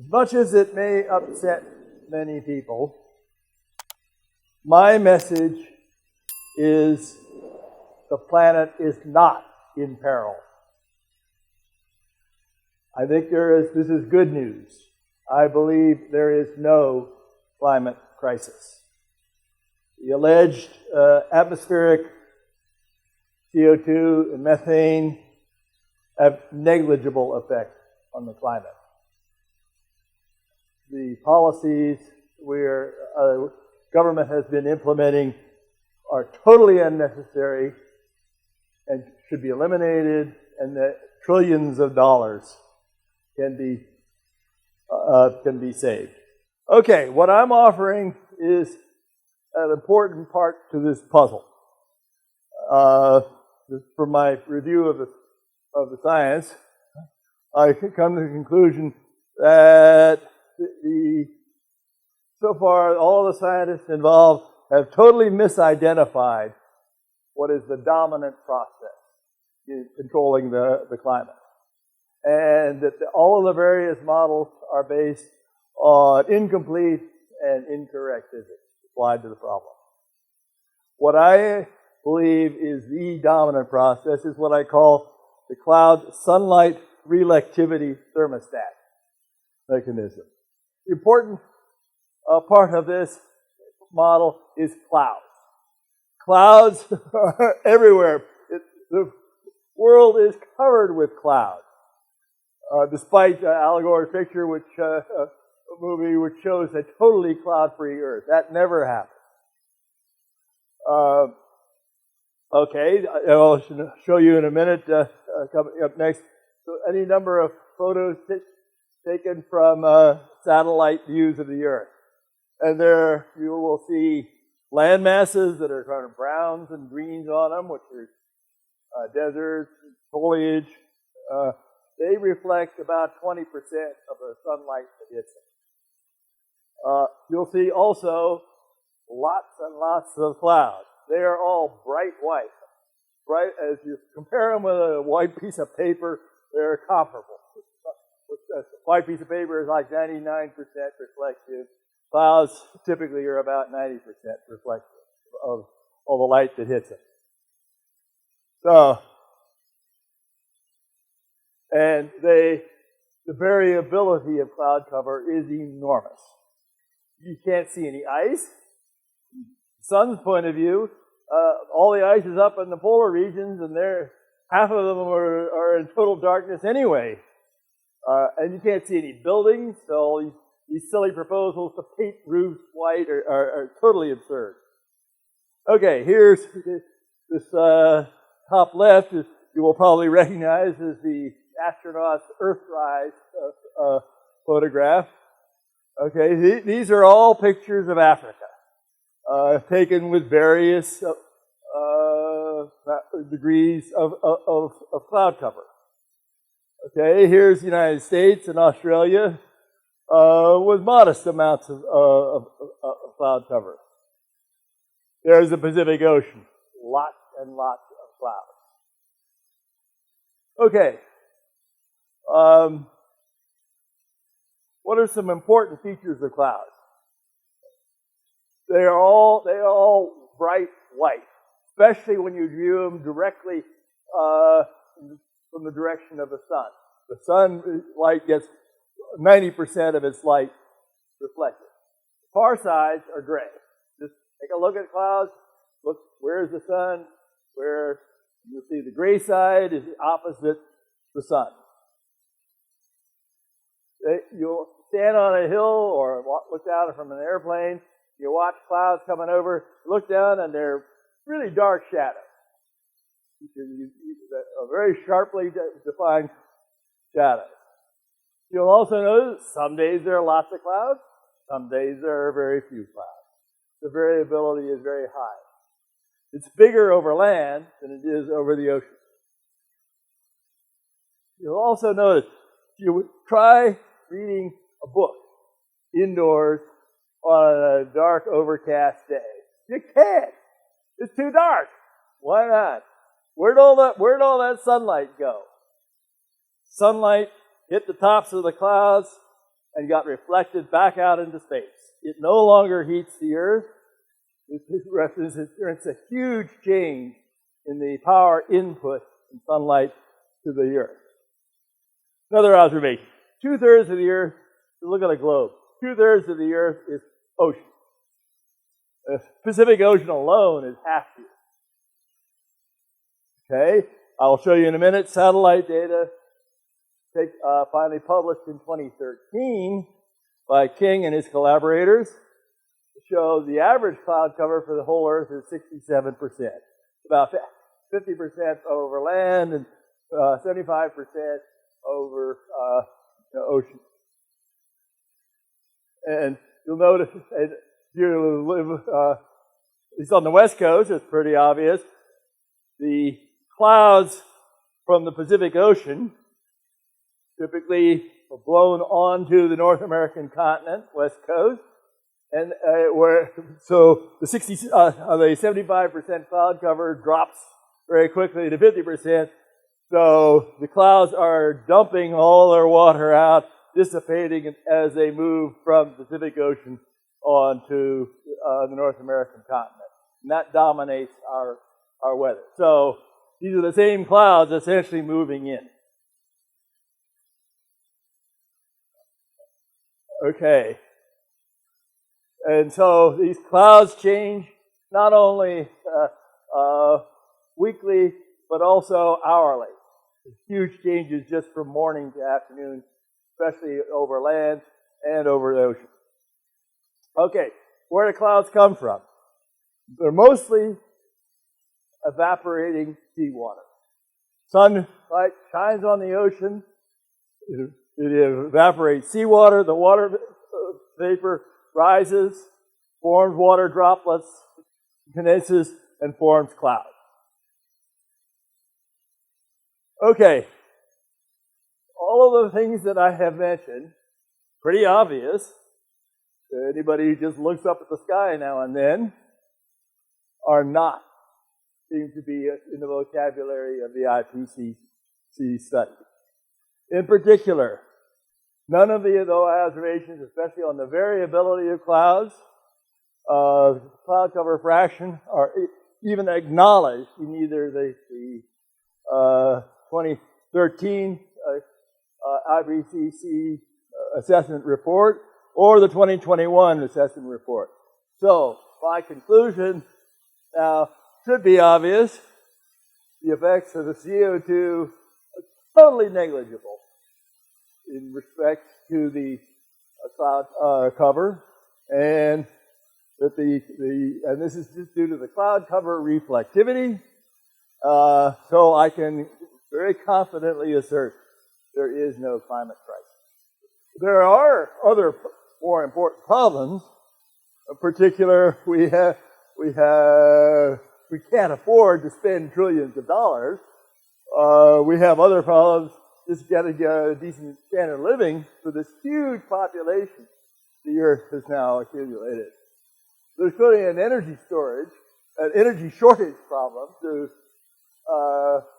As much as it may upset many people, my message is the planet is not in peril. I think this is good news. I believe there is no climate crisis. The alleged atmospheric CO2 and methane have negligible effect on the climate. The policies government has been implementing are totally unnecessary and should be eliminated, and that trillions of dollars can be saved. Okay, what I'm offering is an important part to this puzzle. From my review of the science, I come to the conclusion that so far all the scientists involved have totally misidentified what is the dominant process in controlling the climate. And that all of the various models are based on incomplete and incorrect physics applied to the problem. What I believe is the dominant process is what I call the cloud sunlight relectivity thermostat mechanism. The important part of this model is clouds. Clouds are everywhere. The world is covered with clouds. Despite Al Gore's picture, a movie which shows a totally cloud-free Earth. That never happened. Okay, I'll show you in a minute, coming up next, so any number of photos taken from satellite views of the Earth. And there you will see land masses that are kind of browns and greens on them, which are deserts, foliage. They reflect about 20% of the sunlight that hits them. You'll see also lots and lots of clouds. They are all bright white. Bright, as you compare them with a white piece of paper, they're comparable. A white piece of paper is like 99% reflective. Clouds typically are about 90% reflective of all the light that hits them. So, and the variability of cloud cover is enormous. You can't see any ice. Sun's point of view, all the ice is up in the polar regions, and half of them are in total darkness anyway. And you can't see any buildings, so these silly proposals to paint roofs white are totally absurd. Okay, here's this top left, you will probably recognize as the astronaut's Earthrise photograph. Okay, these are all pictures of Africa, taken with various degrees of cloud cover. Okay, here's the United States and Australia with modest amounts of cloud cover. There's the Pacific Ocean, lots and lots of clouds. Okay, what are some important features of clouds? They are all bright white, especially when you view them directly from the direction of the sun. The sun light gets 90% of its light reflected. The far sides are gray. Just take a look at clouds. Look, where's the sun? Where you'll see the gray side is opposite the sun. You'll stand on a hill or look down from an airplane. You watch clouds coming over. Look down, and they're really dark shadows. A very sharply defined shadow. You'll also notice some days there are lots of clouds, some days there are very few clouds. The variability is very high. It's bigger over land than it is over the ocean. You'll also notice, if you try reading a book indoors on a dark, overcast day, you can't. It's too dark. Why not? Where'd all that sunlight go? Sunlight hit the tops of the clouds and got reflected back out into space. It no longer heats the Earth. It represents a huge change in the power input from sunlight to the Earth. Another observation. 2/3 of the Earth, look at a globe, 2/3 of the Earth is ocean. The Pacific Ocean alone is half the Earth. Okay, I'll show you in a minute satellite data finally published in 2013 by King and his collaborators show the average cloud cover for the whole Earth is 67%. About 50% over land and 75% over the ocean. And you'll notice, if you live, at least on the West Coast, it's pretty obvious, the clouds from the Pacific Ocean typically are blown onto the North American continent, West Coast, and so the 75% cloud cover drops very quickly to 50%. So the clouds are dumping all their water out, dissipating as they move from the Pacific Ocean onto the North American continent. And that dominates our weather. So these are the same clouds essentially moving in. Okay. And so these clouds change not only weekly, but also hourly. Huge changes just from morning to afternoon, especially over land and over the ocean. Okay, where do clouds come from? They're mostly evaporating seawater. Sunlight shines on the ocean, it evaporates seawater, the water vapor rises, forms water droplets, condenses, and forms clouds. Okay, all of the things that I have mentioned, pretty obvious to anybody who just looks up at the sky now and then, are not seem to be in the vocabulary of the IPCC study. In particular, none of the observations, especially on the variability of clouds, cloud cover fraction, are even acknowledged in either the 2013 IPCC assessment report or the 2021 assessment report. So, my conclusion now should be obvious. The effects of the CO2 are totally negligible in respect to the cloud cover, and that and this is just due to the cloud cover reflectivity. So I can very confidently assert there is no climate crisis. There are other more important problems. In particular, we can't afford to spend trillions of dollars. We have other problems just getting a decent standard of living for this huge population the Earth has now accumulated. There's clearly an energy shortage problem to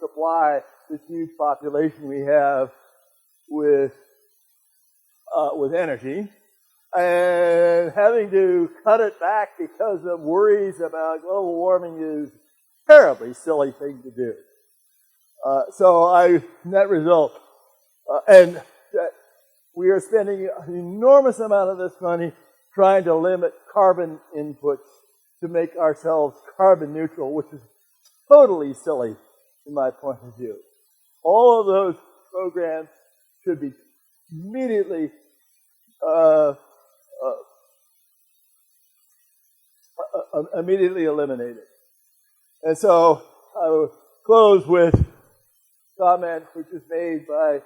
supply this huge population we have with energy, and having to cut it back because of worries about global warming is a terribly silly thing to do. Net result, and we are spending an enormous amount of this money trying to limit carbon inputs to make ourselves carbon neutral, which is totally silly in my point of view. All of those programs should be immediately eliminated. And so I will close with a comment which was made by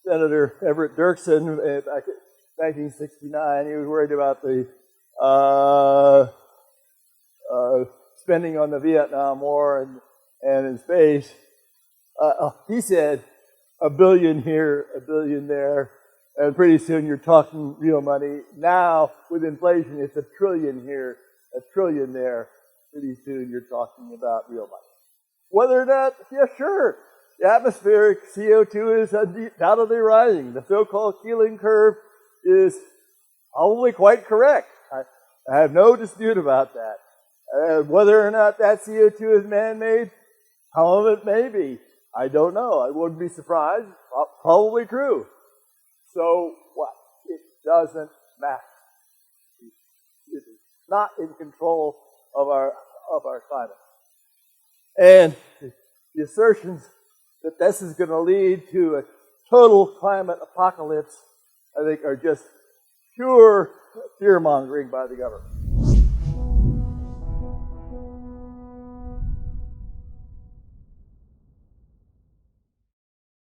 Senator Everett Dirksen back in 1969. He was worried about the spending on the Vietnam War and in space. He said, $1 billion here, $1 billion there, and pretty soon you're talking real money. Now, with inflation, it's $1 trillion here, $1 trillion there. Pretty soon you're talking about real money. Whether or not, yeah, sure, the atmospheric CO2 is undoubtedly rising. The so-called Keeling curve is probably quite correct. I have no dispute about that. Whether or not that CO2 is man-made, some of it may be. I don't know. I wouldn't be surprised. Probably true. So what? It doesn't matter. It is not in control of our climate. And the assertions that this is going to lead to a total climate apocalypse, I think, are just pure fear-mongering by the government.